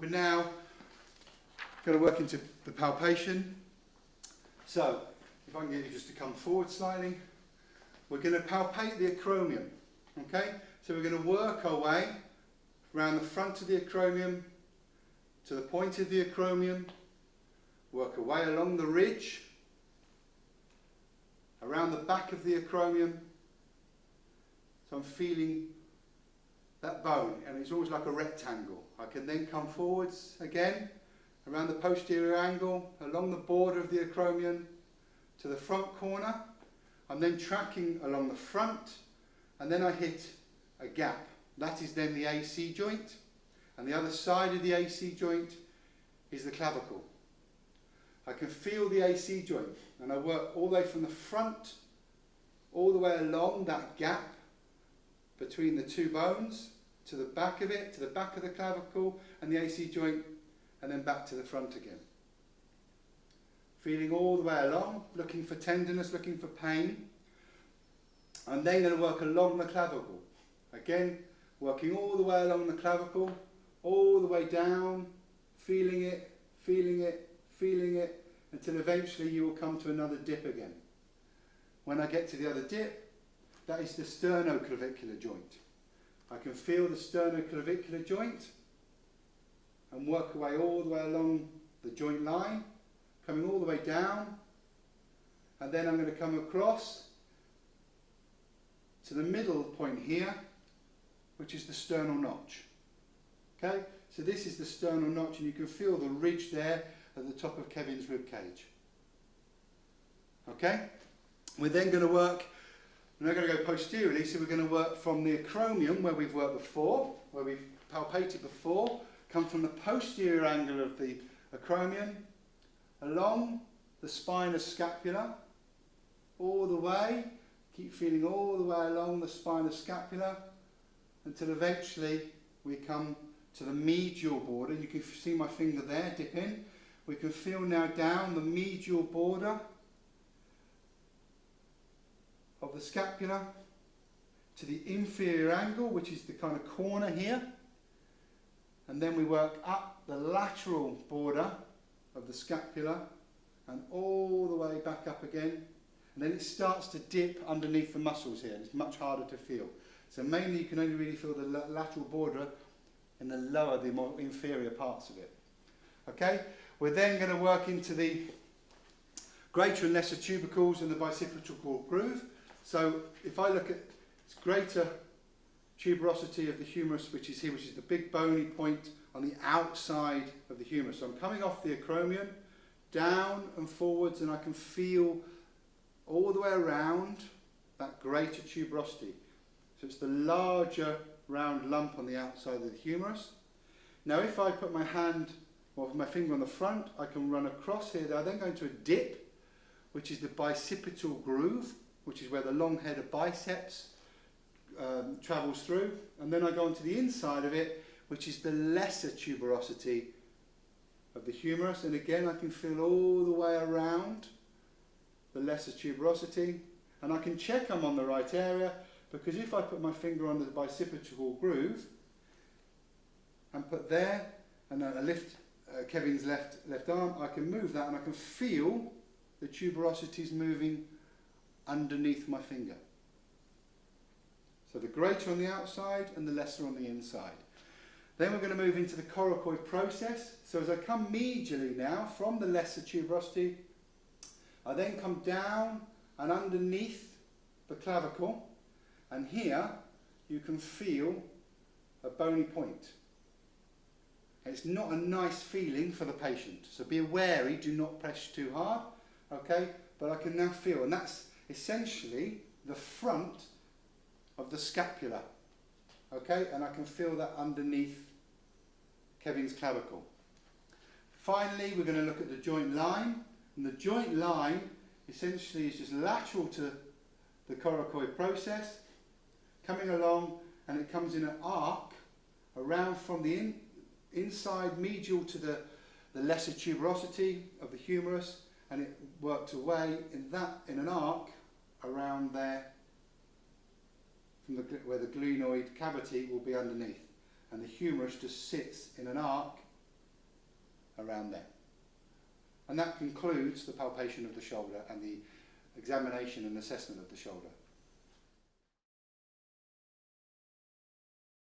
we're now going to work into the palpation. So, if I can get you just to come forward slightly, we're going to palpate the acromion. Okay? So we're going to work our way around the front of the acromion to the point of the acromion, work our way along the ridge, around the back of the acromion. So I'm feeling that bone, and it's almost like a rectangle. I can then come forwards again, around the posterior angle, along the border of the acromion, to the front corner. I'm then tracking along the front, and then I hit a gap. That is then the AC joint, and the other side of the AC joint is the clavicle. I can feel the AC joint, and I work all the way from the front, all the way along that gap between the two bones, to the back of it, to the back of the clavicle and the AC joint, and then back to the front again. Feeling all the way along, looking for tenderness, looking for pain. I'm then going to work along the clavicle. Again, working all the way along the clavicle, all the way down, feeling it, feeling it, feeling it, until eventually you will come to another dip again. When I get to the other dip, that is the sternoclavicular joint. I can feel the sternoclavicular joint and work away all the way along the joint line, coming all the way down, and then I'm going to come across to the middle point here, which is the sternal notch. Okay, so this is the sternal notch, and you can feel the ridge there at the top of Kevin's rib cage. Okay, we're then going to work. We're now going to go posteriorly, so we're going to work from the acromion, where we've worked before, where we've palpated before, come from the posterior angle of the acromion, along the spine of scapula, all the way, keep feeling all the way along the spine of scapula, until eventually we come to the medial border. You can see my finger there, dip in. We can feel now down the medial border of the scapula to the inferior angle, which is the kind of corner here, and then we work up the lateral border of the scapula and all the way back up again, and then it starts to dip underneath the muscles here, and it's much harder to feel. So mainly you can only really feel the lateral border in the lower, the more inferior parts of it. Okay, we're then going to work into the greater and lesser tubercles and the bicipital groove. So if I look at this greater tuberosity of the humerus, which is here, which is the big bony point on the outside of the humerus. So I'm coming off the acromion, down and forwards, and I can feel all the way around that greater tuberosity. So it's the larger round lump on the outside of the humerus. Now if I put my hand, or my finger on the front, I can run across here. I then go into a dip, which is the bicipital groove, which is where the long head of biceps travels through, and then I go onto the inside of it, which is the lesser tuberosity of the humerus, and again I can feel all the way around the lesser tuberosity, and I can check I'm on the right area, because if I put my finger under the bicipital groove and put there, and then I lift Kevin's left arm, I can move that and I can feel the tuberosities moving underneath my finger. So the greater on the outside and the lesser on the inside. Then we're going to move into the coracoid process. So as I come medially now from the lesser tuberosity, I then come down and underneath the clavicle, and here you can feel a bony point. It's not a nice feeling for the patient, so be wary, do not press too hard, okay? But I can now feel, and that's essentially the front of the scapula, okay? And I can feel that underneath Kevin's clavicle. Finally, we're going to look at the joint line, and the joint line essentially is just lateral to the coracoid process, coming along, and it comes in an arc around from the inside medial to the lesser tuberosity of the humerus, and it works away in an arc around there from where the glenoid cavity will be underneath, and the humerus just sits in an arc around there. And that concludes the palpation of the shoulder and the examination and assessment of the shoulder.